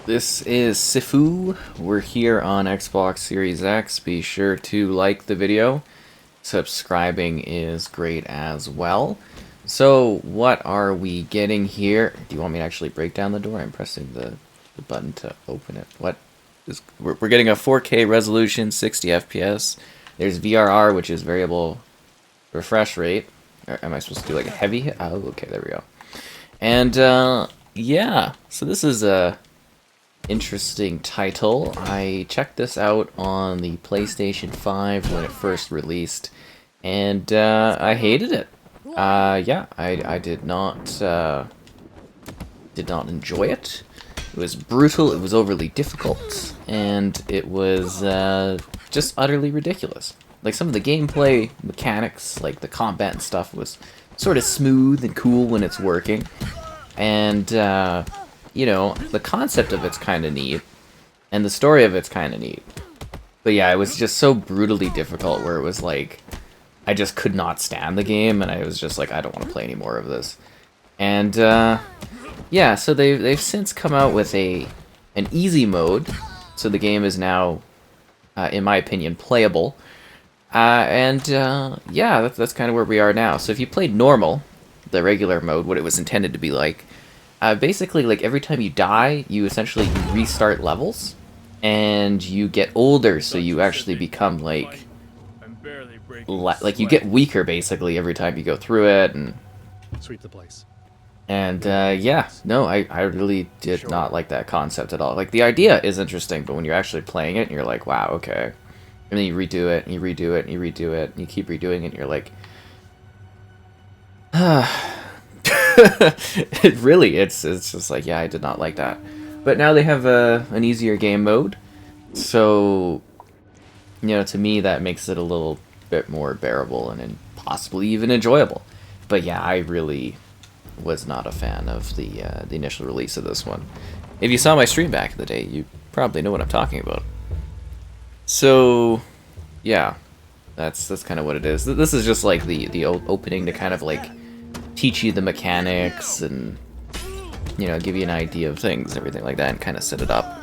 This is Sifu. We're here on Xbox Series X. Be sure to like the video. Subscribing is great as well. So, what are we getting here? Do you want me to actually break down the door? I'm pressing the button to open it. We're getting a 4K resolution, 60 FPS. There's VRR, which is variable refresh rate. Or am I supposed to do like a heavy hit? Oh, okay, there we go. And, yeah. So this is a interesting title. I checked this out on the PlayStation 5 when it first released, and I hated it. Yeah, I did not enjoy it. It was brutal, it was overly difficult, and it was just utterly ridiculous. Like, some of the gameplay mechanics, like the combat and stuff, was sort of smooth and cool when it's working, and you know, the concept of it's kind of neat, and the story of it's kind of neat. But yeah, it was just so brutally difficult where it was like, I just could not stand the game, and I was just like, I don't want to play any more of this. And yeah, so they've since come out with an easy mode, so the game is now, in my opinion, playable. Yeah, that's kind of where we are now. So if you played normal, the regular mode, what it was intended to be like, basically, like, every time you die, you essentially restart levels, and you get older, so you actually become, like you get weaker, basically, every time you go through it, and... Sweep the place. And, yeah, no, I really did not like that concept at all. Like, the idea is interesting, but when you're actually playing it, you're like, wow, okay. And then you redo it, and you redo it, and you redo it, and you keep redoing it, and you're like... it's just like, yeah, I did not like that. But now they have an easier game mode, so, you know, to me that makes it a little bit more bearable and possibly even enjoyable. But yeah, I really was not a fan of the initial release of this one. If you saw my stream back in the day, you probably know what I'm talking about. So, yeah, that's kind of what it is. This is just like the opening to kind of like teach you the mechanics and, you know, give you an idea of things, everything like that, and kind of set it up.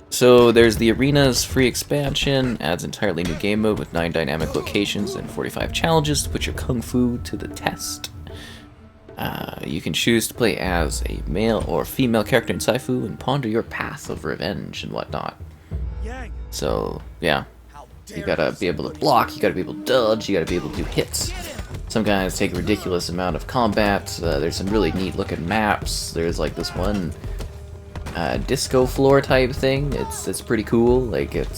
So there's the Arena's free expansion, adds entirely new game mode with 9 dynamic locations and 45 challenges to put your kung fu to the test. You can choose to play as a male or female character in Sifu and ponder your path of revenge and whatnot. So, yeah, you gotta be able to block, you gotta be able to dodge, you gotta be able to do hits. Some guys take a ridiculous amount of combat. There's some really neat looking maps. There's like this one disco floor type thing. It's pretty cool. Like, it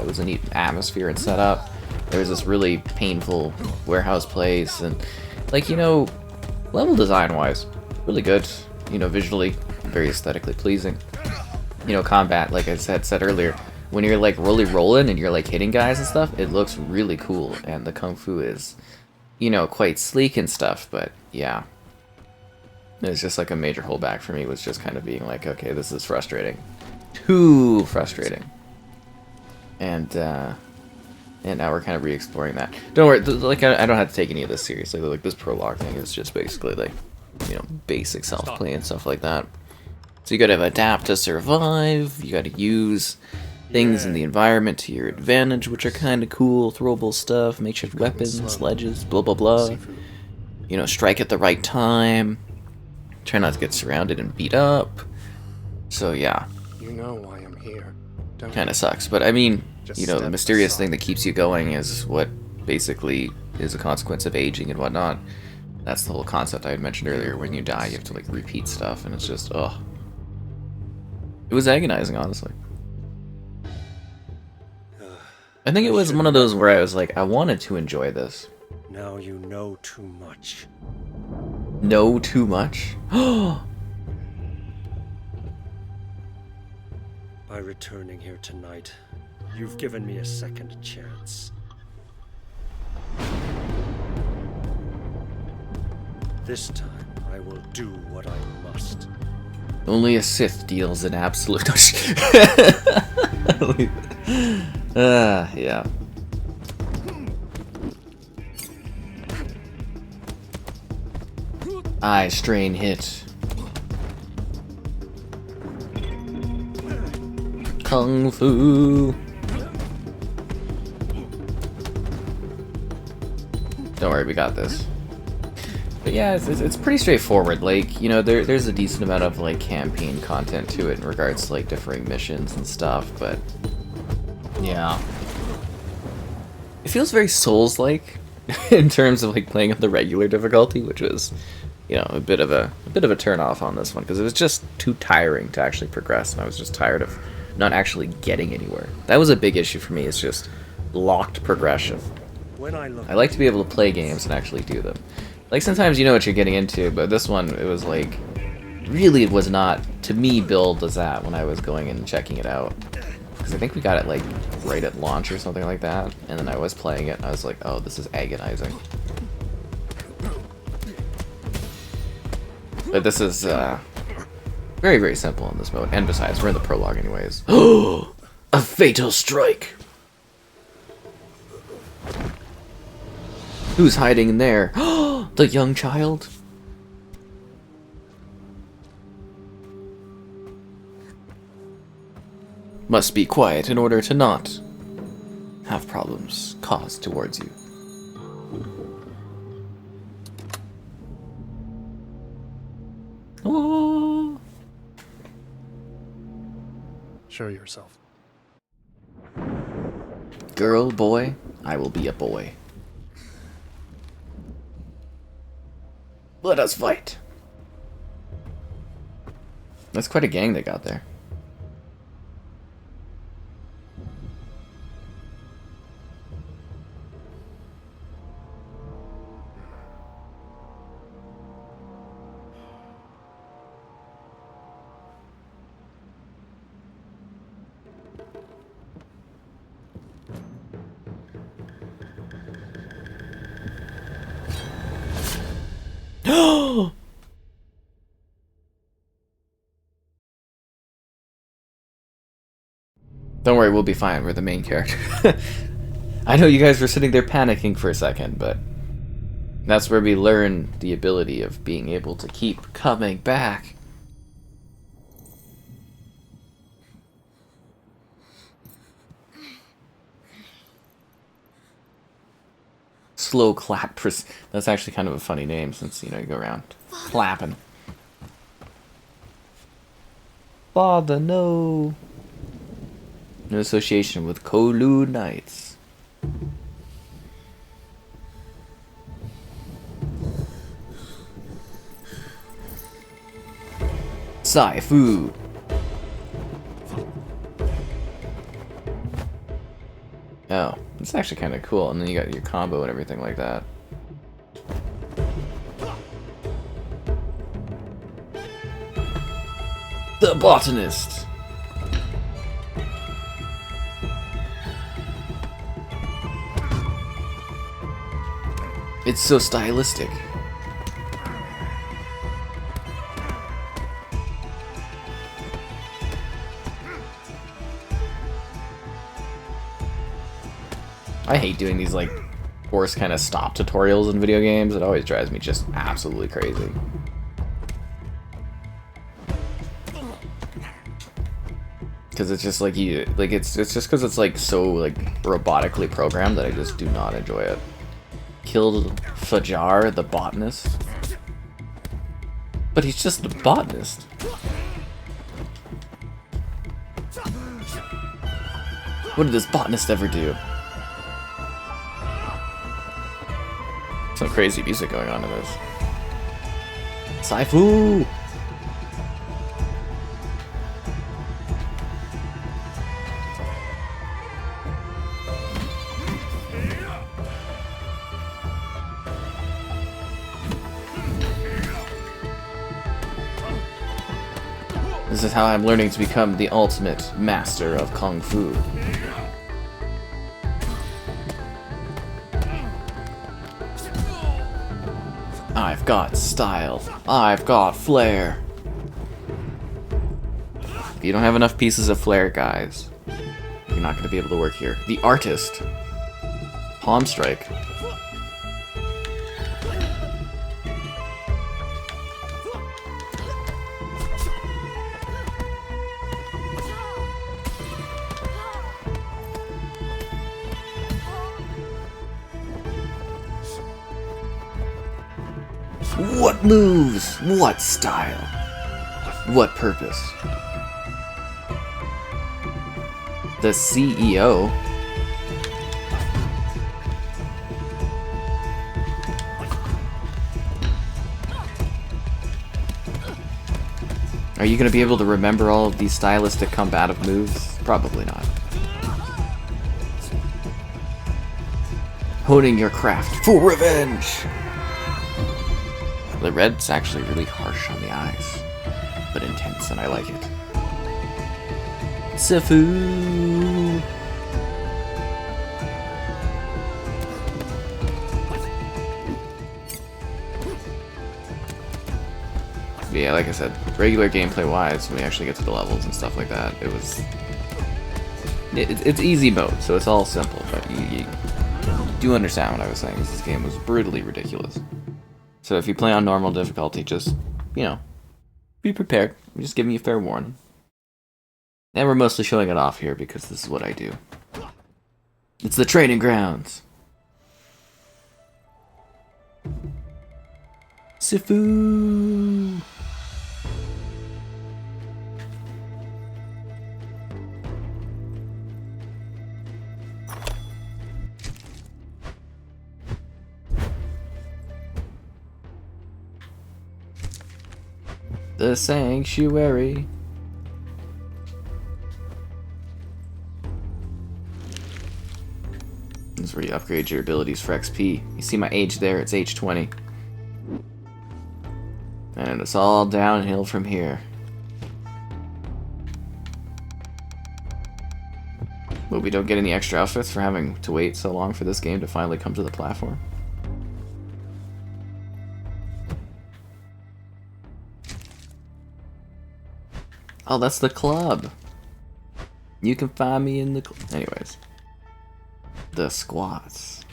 was a neat atmosphere and setup. There's this really painful warehouse place, and, like, you know, level design wise, really good. You know, visually very aesthetically pleasing. You know, combat, like I said earlier, when you're like rolling and you're like hitting guys and stuff, it looks really cool, and the kung fu is, you know, quite sleek and stuff. But yeah, it's just like a major holdback for me, was just kind of being like, okay, this is frustrating, too frustrating. And now we're kind of re-exploring that. Don't worry, like, I don't have to take any of this seriously. Like, this prologue thing is just basically like, you know, basic self-play and stuff like that. So you gotta adapt to survive, you gotta use things in the environment to your advantage, which are kind of cool. Throwable stuff, makeshift weapons, ledges, blah blah blah. You know, strike at the right time. Try not to get surrounded and beat up. So yeah, You know why I'm here. kind of sucks. But I mean, you know, the mysterious thing that keeps you going is what basically is a consequence of aging and whatnot. That's the whole concept I had mentioned earlier. When you die, you have to like repeat stuff, and it's just, ugh. It was agonizing, honestly. I think it was one of those where I was like, I wanted to enjoy this. Now you know too much. Know too much? By returning here tonight, you've given me a second chance. This time, I will do what I must. Only a Sith deals in absolute... yeah. Eye strain hit. Kung Fu. Don't worry, we got this. But yeah, it's pretty straightforward. Like, you know, there's a decent amount of like campaign content to it in regards to like differing missions and stuff, but yeah. It feels very Souls-like in terms of like playing on the regular difficulty, which was, you know, a bit of a turn off on this one because it was just too tiring to actually progress, and I was just tired of not actually getting anywhere. That was a big issue for me. It's just locked progression. I like to be able to play games and actually do them. Like, sometimes you know what you're getting into, but this one, it was like, really it was not, to me, billed as that when I was going and checking it out. Because I think we got it, like, right at launch or something like that, and then I was playing it, and I was like, oh, this is agonizing. But this is, very, very simple in this mode, and besides, we're in the prologue anyways. Oh! A fatal strike! Who's hiding in there? The young child? Must be quiet in order to not have problems caused towards you. Oh. Show yourself. Girl, boy, I will be a boy. Let us fight. That's quite a gang they got there. Don't worry, we'll be fine. We're the main character. I know you guys were sitting there panicking for a second, but that's where we learn the ability of being able to keep coming back. Slow clap. That's actually kind of a funny name since, you know, you go around clapping. Father, no. In association with Kolu Knights. Sifu. Oh, it's actually kind of cool. And then you got your combo and everything like that. The Botanist. It's so stylistic. I hate doing these like forced kind of stop tutorials in video games. It always drives me just absolutely crazy. Because it's just like it's just because it's like so like robotically programmed that I just do not enjoy it. Killed Fajar, the botanist. But he's just a botanist. What did this botanist ever do? Some crazy music going on in this. Sifu! This is how I'm learning to become the ultimate master of Kung Fu. I've got style. I've got flair. If you don't have enough pieces of flair, guys, you're not going to be able to work here. The artist. Palm strike. What moves? What style? What purpose? The CEO? Are you going to be able to remember all of these stylistic combative moves? Probably not. Honing your craft for revenge! The red's actually really harsh on the eyes, but intense, and I like it. Sifu! But yeah, like I said, regular gameplay-wise, when we actually get to the levels and stuff like that, it's easy mode, so it's all simple, but you do understand what I was saying. This game was brutally ridiculous. So if you play on normal difficulty, just, you know, be prepared. I'm just giving you fair warning. And we're mostly showing it off here because this is what I do. It's the training grounds. Sifu! The Sanctuary. This is where you upgrade your abilities for XP. You see my age there, it's age 20. And it's all downhill from here. But we don't get any extra outfits for having to wait so long for this game to finally come to the platform. Oh, that's the club. You can find me in the anyways. The squats.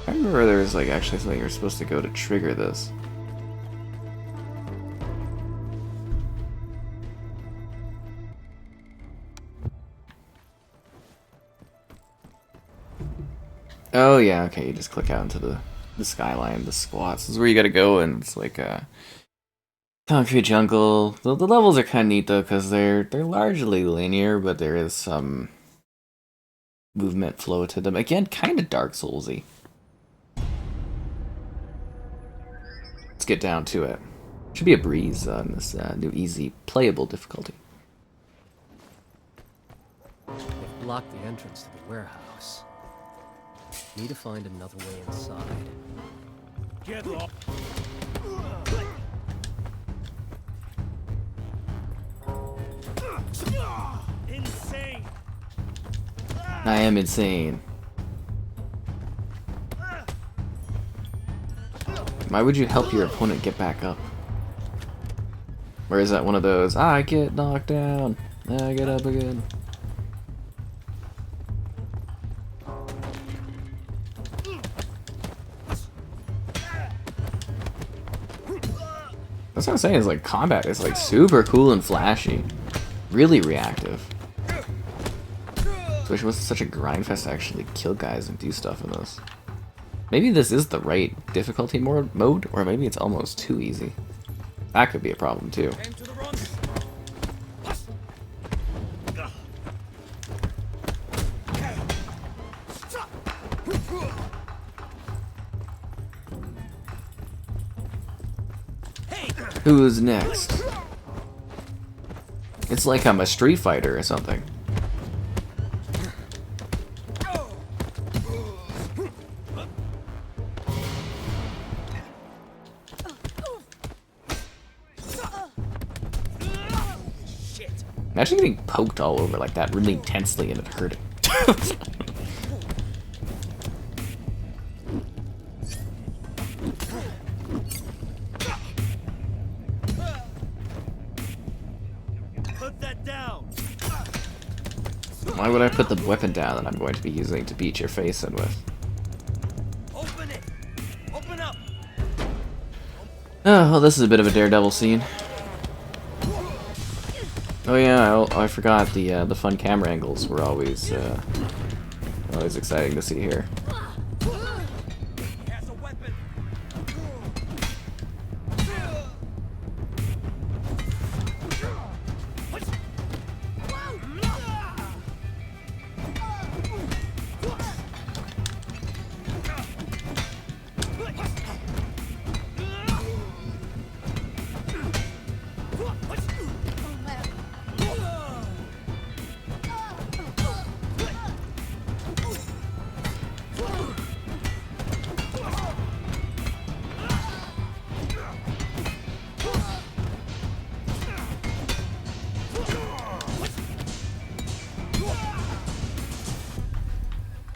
I remember there was like actually something you were supposed to go to trigger this. Oh yeah, okay, you just click out into the skyline, the squats. This is where you gotta go, and it's like a concrete jungle. The levels are kind of neat though, because they're largely linear, but there is some movement flow to them. Again, kind of Dark Soulsy. Let's get down to it. Should be a breeze on this new easy playable difficulty. They've blocked the entrance to the warehouse. Need to find another way inside. Get lost. Insane. I am insane. Why would you help your opponent get back up? Or is that one of those, I get knocked down, I get up again? That's what I'm saying, is like combat is like super cool and flashy. Really reactive. Especially with such a grindfest to actually kill guys and do stuff in this. Maybe this is the right difficulty mode, or maybe it's almost too easy. That could be a problem too. Who's next? It's like I'm a Street Fighter or something. Imagine getting poked all over like that really intensely and it hurting. Put that down. Why would I put the weapon down that I'm going to be using to beat your face in with? Open it. Open up. Oh, well, this is a bit of a daredevil scene. Oh yeah, I forgot the fun camera angles were always exciting to see here.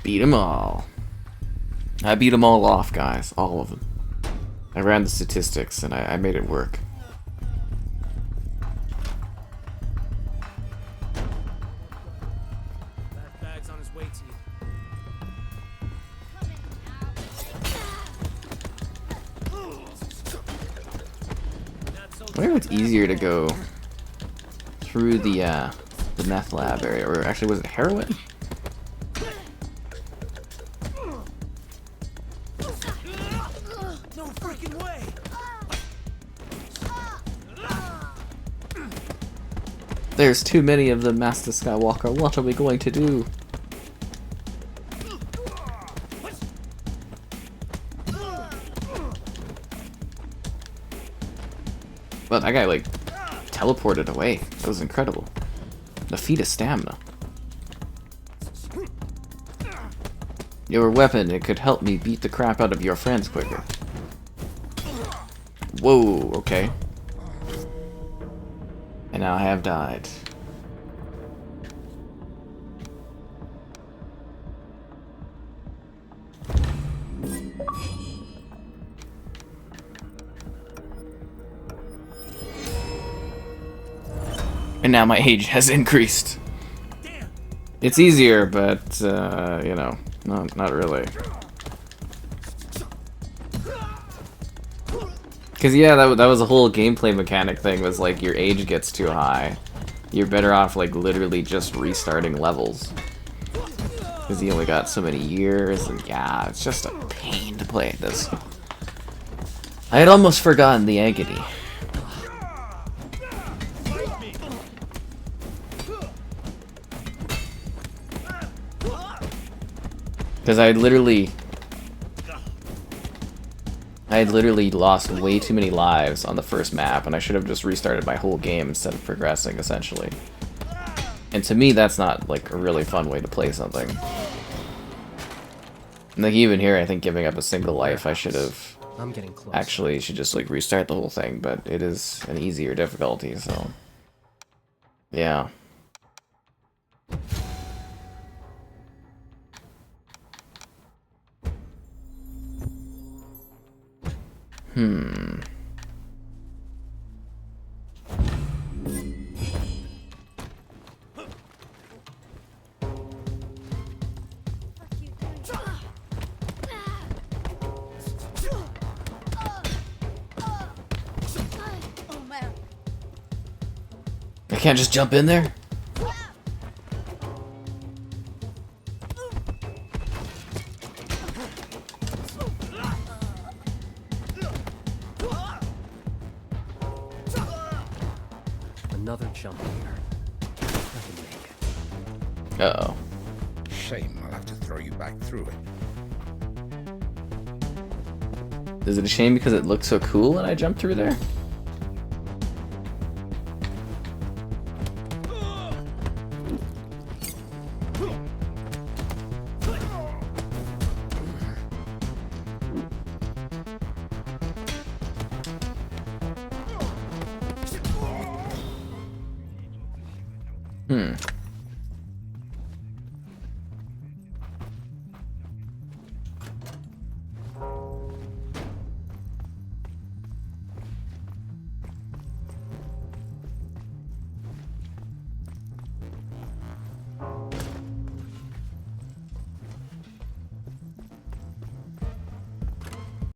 Beat them all. I beat them all off, guys. All of them. I ran the statistics and I made it work. That bag's on his way to I wonder if it's easier to go through the meth lab area, or actually was it heroin? No freaking way! There's too many of them, Master Skywalker. What are we going to do? Well, that guy, like, teleported away. That was incredible. The feat of stamina. Your weapon, it could help me beat the crap out of your friends quicker. Whoa, okay. And now I have died. And now my age has increased. It's easier, but, you know, not really. Because, yeah, that was a whole gameplay mechanic thing, was like, your age gets too high. You're better off, like, literally just restarting levels. Because you only got so many years, and yeah, it's just a pain to play this. I had almost forgotten the agony. Because I had literally lost way too many lives on the first map, and I should have just restarted my whole game instead of progressing, essentially. And to me, that's not, like, a really fun way to play something. And, like, even here, I think giving up a single life, I should have... I'm getting close. Actually, should just, like, restart the whole thing, but it is an easier difficulty, so... Yeah. I can't just jump in there? Another jump here. I can make it. Uh-oh. Shame I'll have to throw you back through it. Is it a shame because it looked so cool and I jumped through there?